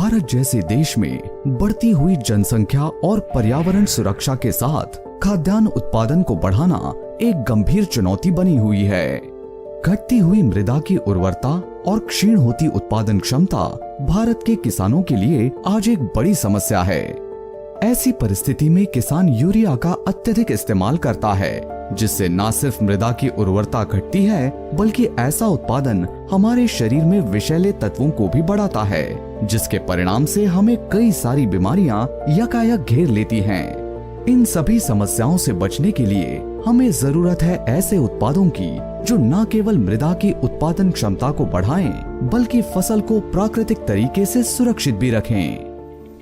भारत जैसे देश में बढ़ती हुई जनसंख्या और पर्यावरण सुरक्षा के साथ खाद्यान्न उत्पादन को बढ़ाना एक गंभीर चुनौती बनी हुई है। घटती हुई मृदा की उर्वरता और क्षीण होती उत्पादन क्षमता भारत के किसानों के लिए आज एक बड़ी समस्या है। ऐसी परिस्थिति में किसान यूरिया का अत्यधिक इस्तेमाल करता है, जिससे न सिर्फ मृदा की उर्वरता घटती है, बल्कि ऐसा उत्पादन हमारे शरीर में विषैले तत्वों को भी बढ़ाता है, जिसके परिणाम से हमें कई सारी बीमारियां यकायक घेर लेती हैं। इन सभी समस्याओं से बचने के लिए हमें जरूरत है ऐसे उत्पादों की जो न केवल मृदा की उत्पादन क्षमता को बढ़ाएं, बल्कि फसल को प्राकृतिक तरीके से सुरक्षित भी रखें।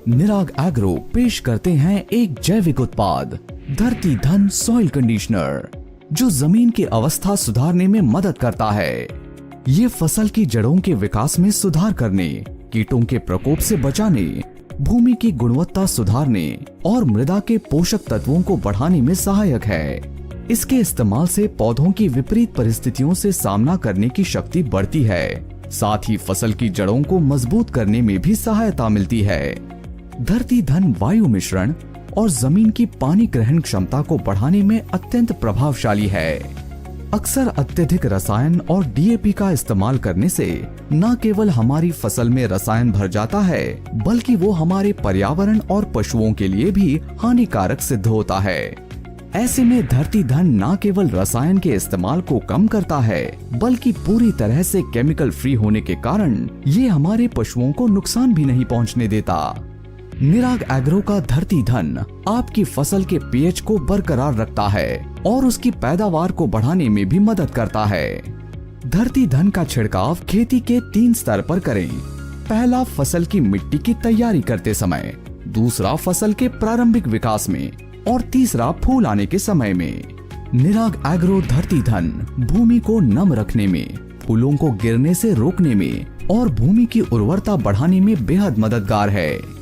निराग एग्रो पेश करते हैं एक जैविक उत्पाद धरती धन सॉइल कंडीशनर, जो जमीन की अवस्था सुधारने में मदद करता है। ये फसल की जड़ों के विकास में सुधार करने, कीटों के प्रकोप से बचाने, भूमि की गुणवत्ता सुधारने और मृदा के पोषक तत्वों को बढ़ाने में सहायक है। इसके इस्तेमाल से पौधों की विपरीत परिस्थितियों से सामना करने की शक्ति बढ़ती है। साथ ही फसल की जड़ों को मजबूत करने में भी सहायता मिलती है। धरती धन वायु मिश्रण और जमीन की पानी ग्रहण क्षमता को बढ़ाने में अत्यंत प्रभावशाली है। अक्सर अत्यधिक रसायन और डीएपी का इस्तेमाल करने से न केवल हमारी फसल में रसायन भर जाता है, बल्कि वो हमारे पर्यावरण और पशुओं के लिए भी हानिकारक सिद्ध होता है। ऐसे में धरती धन न केवल रसायन के इस्तेमाल को कम करता है, बल्कि पूरी तरह से केमिकल फ्री होने के कारण ये हमारे पशुओं को नुकसान भी नहीं पहुंचने देता। निराग एग्रो का धरती धन आपकी फसल के पीएच को बरकरार रखता है और उसकी पैदावार को बढ़ाने में भी मदद करता है। धरती धन का छिड़काव खेती के 3 स्तर पर करें। पहला, फसल की मिट्टी की तैयारी करते समय, दूसरा, फसल के प्रारंभिक विकास में और तीसरा, फूल आने के समय में। निराग एग्रो धरती धन भूमि को नम रखने में, फूलों को गिरने से रोकने में और भूमि की उर्वरता बढ़ाने में बेहद मददगार है।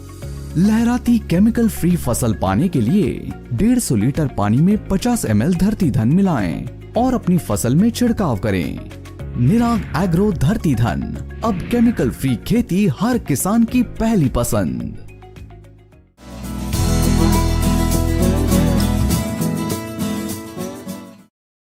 लहराती केमिकल फ्री फसल पाने के लिए 150 लीटर पानी में 50 ml धरती धन मिलाएं और अपनी फसल में छिड़काव करें। निराग एग्रो धरती धन, अब केमिकल फ्री खेती हर किसान की पहली पसंद।